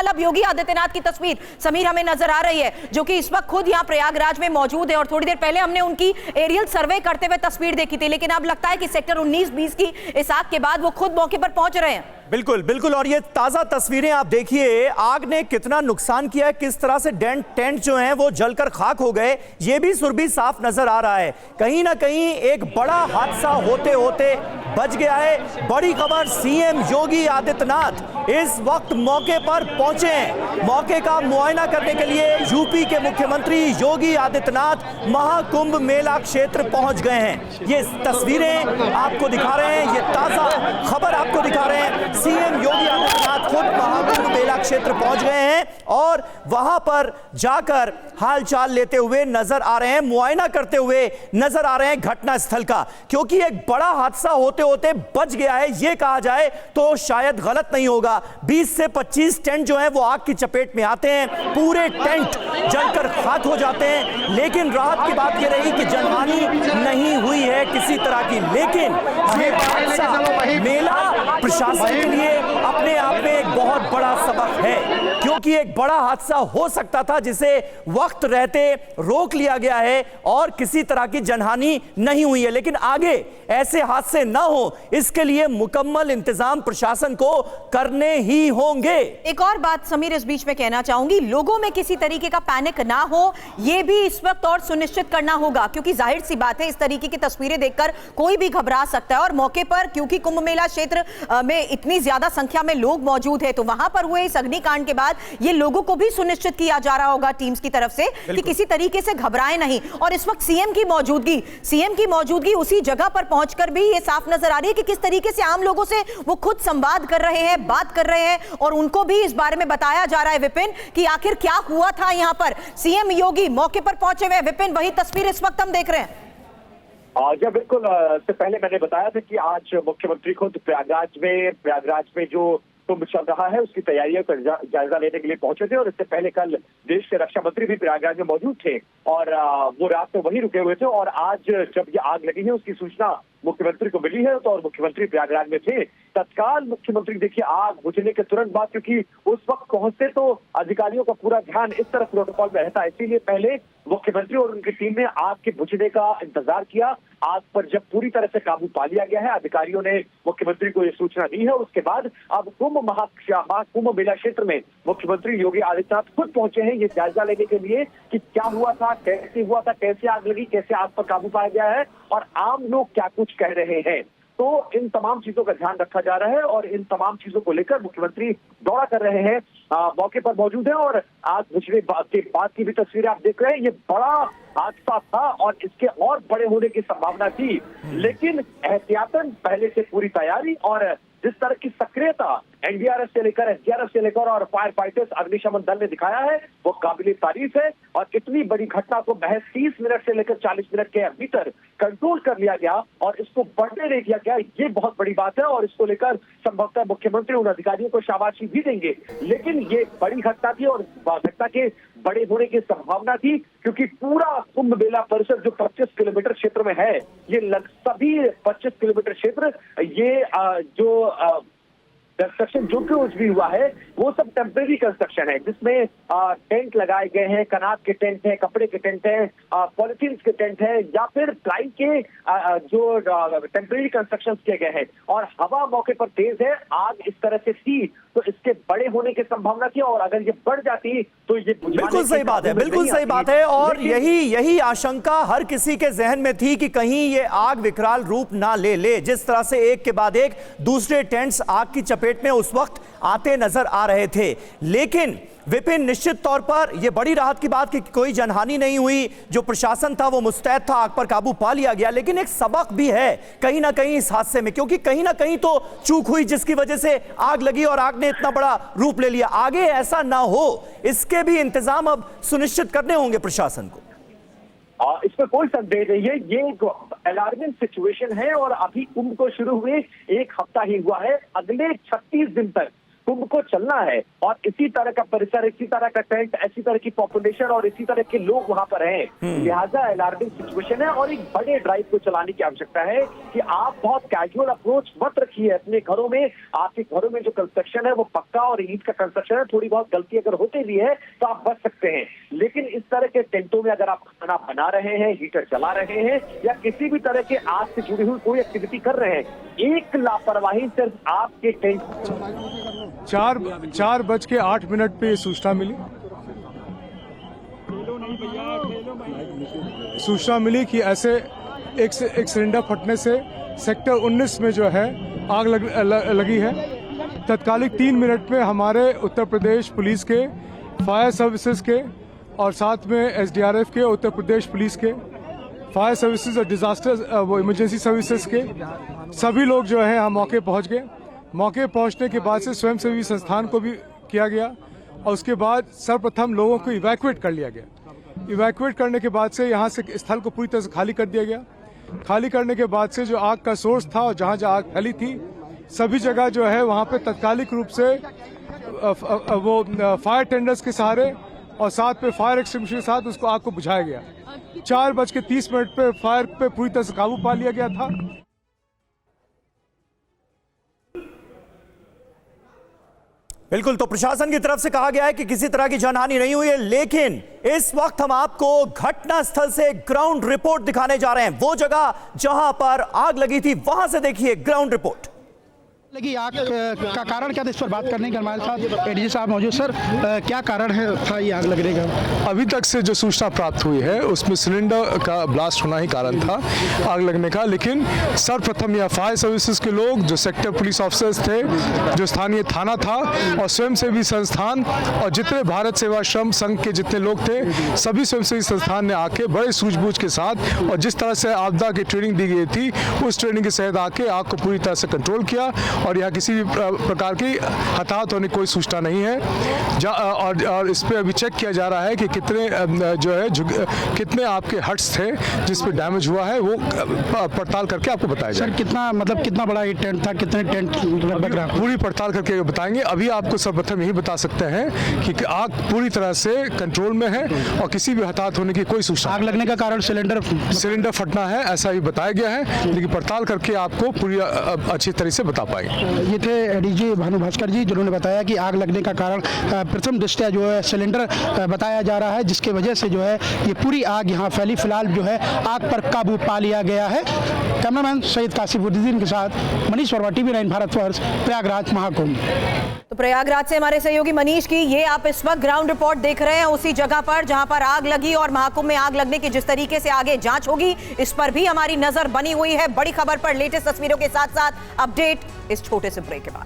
फिलहाल अब योगी आदित्यनाथ की तस्वीर समीर हमें नजर आ रही है, जो कि इस वक्त खुद यहाँ प्रयागराज में मौजूद है और थोड़ी देर पहले हमने उनकी एरियल सर्वे करते हुए तस्वीर देखी थी, लेकिन अब लगता है कि सेक्टर 19-20 की इस आग के बाद वो खुद मौके पर पहुंच रहे हैं। बिल्कुल बिल्कुल, और ये ताजा तस्वीरें आप देखिए, आग ने कितना नुकसान किया है, किस तरह से टेंट जो हैं वो जलकर खाक हो गए, ये भी सुरभि साफ नजर आ रहा है। कहीं ना कहीं एक बड़ा हादसा होते होते बच गया है। बड़ी खबर, सीएम योगी आदित्यनाथ इस वक्त मौके पर पहुंचे हैं। मौके का मुआयना करने के लिए यूपी के मुख्यमंत्री योगी आदित्यनाथ महाकुंभ मेला क्षेत्र पहुंच गए हैं। ये तस्वीरें आपको दिखा रहे हैं, ये ताजा खबर आपको दिखा रहे हैं। सीएम योगी आदित्यनाथ खुद महाकुंभ मेला क्षेत्र पहुंच गए हैं और वहां पर जाकर हालचाल लेते हुए नजर आ रहे हैं, मुआयना करते हुए नजर आ रहे हैं घटना स्थल का, क्योंकि एक बड़ा हादसा होते होते बच गया है, यह कहा जाए तो शायद गलत नहीं होगा। 20 से 25 टेंट जो है वो आग की चपेट में आते हैं, पूरे टेंट जलकर खाक हो जाते हैं, लेकिन राहत की बात यह रही कि जनहानि नहीं हुई है किसी तरह की। लेकिन यह हादसा मेला प्रशासन के लिए अपने आप में एक बहुत बड़ा सबक है, क्योंकि एक बड़ा हादसा हो सकता था जिसे वक्त रहते रोक लिया गया है और किसी तरह की जनहानि नहीं हुई है। लेकिन आगे ऐसे हादसे ना हो, इसके लिए मुकम्मल इंतजाम प्रशासन को करने ही होंगे। एक और बात समीर इस बीच में कहना चाहूंगी, लोगों में किसी तरीके का पैनिक ना हो, यह भी इस वक्त और सुनिश्चित करना होगा, क्योंकि जाहिर सी बात है इस तरीके की तस्वीरें देखकर कोई भी घबरा सकता है। और मौके पर क्योंकि कुंभ मेला क्षेत्र में इतनी ज्यादा संख्या में लोग मौजूद है, तो वहां पर हुए इस अग्निकांड के बाद ये लोगों को भी सुनिश्चित किया जा रहा होगा टीम्स की तरफ से कि किसी तरीके से घबराएं नहीं। और इस वक्त सीएम की मौजूदगी उसी जगह पर पहुंचकर भी ये साफ नजर आ रही है कि किस तरीके से आम लोगों से वो खुद संवाद कर रहे हैं, बात कर रहे हैं, और उनको भी इस बारे में बताया जा रहा है विपिन कि आखिर क्या हुआ था। यहां पर सीएम योगी मौके पर पहुंचे हुए। विपिन, वही तस्वीर इस वक्त हम देख रहे हैं। जी बिल्कुल, इससे पहले मैंने बताया था कि आज मुख्यमंत्री खुद प्रयागराज में जो कुंभ चल रहा है उसकी तैयारियों का जायजा लेने के लिए पहुंचे थे, और इससे पहले कल देश के रक्षा मंत्री भी प्रयागराज में मौजूद थे और वो रात को वहीं रुके हुए थे। और आज जब ये आग लगी है उसकी सूचना मुख्यमंत्री को मिली है, तो और मुख्यमंत्री प्रयागराज में थे। तत्काल मुख्यमंत्री देखिए आग बुझने के तुरंत बाद, क्योंकि उस वक्त पहुंचते तो अधिकारियों का पूरा ध्यान इस तरह प्रोटोकॉल में रहता है, इसीलिए पहले मुख्यमंत्री और उनकी टीम ने आग के बुझने का इंतजार किया। आग पर जब पूरी तरह से काबू पा लिया गया है, अधिकारियों ने मुख्यमंत्री को यह सूचना दी है, उसके बाद अब कुंभ मेला क्षेत्र में मुख्यमंत्री योगी आदित्यनाथ खुद पहुंचे हैं ये जायजा लेने के लिए कि क्या हुआ था, कैसे हुआ था, कैसे आग लगी, कैसे आग पर काबू पाया गया है और आम लोग क्या कुछ कह रहे हैं। तो इन तमाम चीजों का ध्यान रखा जा रहा है और इन तमाम चीजों को लेकर मुख्यमंत्री दौरा कर रहे हैं, मौके पर मौजूद है। और आग बुझने के बाद की भी तस्वीरें आप देख रहे हैं। ये बड़ा हादसा था और इसके और बड़े होने की संभावना थी, लेकिन एहतियातन पहले से पूरी तैयारी और जिस तरह की सक्रियता एनडीआरएफ से लेकर एसडीआरएफ से लेकर और फायर फाइटर्स अग्निशमन दल ने दिखाया है वो काबिल तारीफ है। और इतनी बड़ी घटना को महज 30 मिनट से लेकर 40 मिनट के भीतर कंट्रोल कर लिया गया और इसको बढ़ने नहीं दिया गया, ये बहुत बड़ी बात है। और इसको लेकर संभवतः मुख्यमंत्री उन अधिकारियों को शाबाशी भी देंगे, लेकिन ये बड़ी घटना थी और घटना के बड़े होने की संभावना थी, क्योंकि पूरा कुंभ मेला परिसर जो 25 किलोमीटर क्षेत्र में है, ये सभी 25 किलोमीटर क्षेत्र ये जो कंस्ट्रक्शन जो कुछ भी हुआ है वो सब टेम्परेरी कंस्ट्रक्शन है, जिसमें टेंट लगाए गए हैं, कनात के टेंट हैं, कपड़े के टेंट हैं, पॉलिथीन के टेंट हैं या फिर प्लाई के जो टेम्परेरी कंस्ट्रक्शन किए गए हैं। और हवा मौके पर तेज है, आग इस तरह से थी तो इसके बड़े होने की संभावना थी और अगर ये बढ़ जाती तो ये बिल्कुल सही बात है, बिल्कुल सही बात है। और यही आशंका हर किसी के जहन में थी कि कहीं ये आग विकराल रूप ना ले। जिस तरह से एक के बाद एक दूसरे टेंट्स आग की चपेट में उस वक्त आते नजर आ रहे थे, लेकिन विपिन निश्चित तौर पर यह बड़ी राहत की बात कि कोई जनहानि नहीं हुई, जो प्रशासन था वो मुस्तैद था, आग पर काबू पा लिया गया। लेकिन एक सबक भी है कहीं ना कहीं इस हादसे में, क्योंकि कहीं ना कहीं तो चूक हुई जिसकी वजह से आग लगी और आग ने इतना बड़ा रूप ले लिया। आगे ऐसा ना हो इसके भी इंतजाम अब सुनिश्चित करने होंगे प्रशासन को। इसमें कोई संदेह नहीं है, ये एक अलार्मिंग सिचुएशन है और अभी कुंभ को शुरू हुए एक हफ्ता ही हुआ है। अगले 36 दिन तक कुंभ को चलना है और इसी तरह का परिसर, इसी तरह का टेंट, ऐसी तरह की पॉपुलेशन और इसी तरह के लोग वहां पर हैं, लिहाजा अलार्मिंग सिचुएशन है और एक बड़े ड्राइव को चलाने की आवश्यकता है कि आप बहुत कैजुअल अप्रोच मत रखिए अपने घरों में। आपके घरों में जो कंस्ट्रक्शन है वो पक्का और ईंट का कंस्ट्रक्शन है, थोड़ी बहुत गलती अगर होती भी है तो आप बच सकते हैं, लेकिन इस तरह के टेंटों में अगर आप खाना बना रहे हैं, हीटर चला रहे हैं या किसी भी तरह के आग से जुड़ी हुई कोई एक्टिविटी कर रहे हैं, एक लापरवाही सिर्फ आपके टेंट 4:08 पे ये सूचना मिली कि ऐसे एक सिलेंडर फटने से सेक्टर 19 में जो है आग लगी है। तत्कालिक 3 मिनट में हमारे उत्तर प्रदेश पुलिस के, फायर सर्विसेज के और साथ में एसडीआरएफ के, उत्तर प्रदेश पुलिस के, फायर सर्विसेज और डिजास्टर इमरजेंसी सर्विसेज के सभी लोग जो है यहाँ मौके पहुँच गए। मौके पहुँचने के बाद से स्वयंसेवी संस्थान को भी किया गया और उसके बाद सर्वप्रथम लोगों को इवैक्यूएट कर लिया गया। इवैक्यूएट करने के बाद से यहाँ से स्थल को पूरी तरह से खाली कर दिया गया। खाली करने के बाद से जो आग का सोर्स था और जहाँ जहाँ आग फैली थी सभी जगह जो है वहाँ पे तत्कालिक रूप से वो फायर टेंडर्स के सहारे और साथ में फायर एक्सटिंग्विशर के साथ उसको आग को बुझाया गया। 4:30 पे फायर पे पूरी तरह से काबू पा लिया गया था। बिल्कुल, तो प्रशासन की तरफ से कहा गया है कि किसी तरह की जानहानि नहीं हुई है, लेकिन इस वक्त हम आपको घटनास्थल से ग्राउंड रिपोर्ट दिखाने जा रहे हैं। वो जगह जहां पर आग लगी थी वहां से देखिए ग्राउंड रिपोर्ट। लगी आग का कारण क्या था, इस पर बात करने के हमारे साथ एडीजी साहब मौजूद। सर, क्या कारण था ये आग लगने का? अभी तक से जो सूचना प्राप्त हुई है उसमें सिलेंडर का ब्लास्ट होना ही कारण था आग लगने का, लेकिन सर्वप्रथम यह फायर सर्विसेज के लोग, जो सेक्टर पुलिस ऑफिसर्स थे, जो स्थानीय थाना था और स्वयंसेवी संस्थान और जितने भारत सेवाश्रम संघ के जितने लोग थे, सभी स्वयंसेवी संस्थान ने आके बड़े सूझबूझ के साथ और जिस तरह से आपदा की ट्रेनिंग दी गई थी उस ट्रेनिंग के तहत आके आग को पूरी तरह से कंट्रोल किया और यहाँ किसी भी प्रकार की हताहत होने की कोई सूचना नहीं है। और इस पे अभी चेक किया जा रहा है कि कितने जो है कितने आपके हट्स थे जिस पे डैमेज हुआ है, वो पड़ताल करके आपको बताया जाएगा। सर, कितना बड़ा ये टेंट था, कितने टेंट लगभग रहा? पूरी पड़ताल करके बताएंगे। अभी आपको सर्वप्रथम यही बता सकते हैं कि आग पूरी तरह से कंट्रोल में है और किसी भी हताहत होने की कोई सूचना। आग लगने का कारण सिलेंडर फटना है ऐसा ही बताया गया है, लेकिन पड़ताल करके आपको पूरी अच्छी तरह से बता पाएंगे। ये थे एडीजी भानु भास्कर जी, जिन्होंने बताया कि आग लगने का कारण प्रथम दृष्टया जो है सिलेंडर बताया जा रहा है, जिसके वजह से जो है ये पूरी आग यहाँ फैली। फिलहाल जो है आग पर काबू पा लिया गया है। कैमरामैन सैयद कासिफुद्दीन के साथ मनीष वर्मा, TV9 भारतवर्ष, प्रयागराज महाकुंभ। तो प्रयागराज से हमारे सहयोगी मनीष की ये आप इस वक्त ग्राउंड रिपोर्ट देख रहे हैं उसी जगह पर जहां पर आग लगी और महाकुंभ में आग लगने की जिस तरीके से आगे जांच होगी इस पर भी हमारी नजर बनी हुई है। बड़ी खबर पर लेटेस्ट तस्वीरों के साथ साथ अपडेट इस छोटे से ब्रेक के बाद।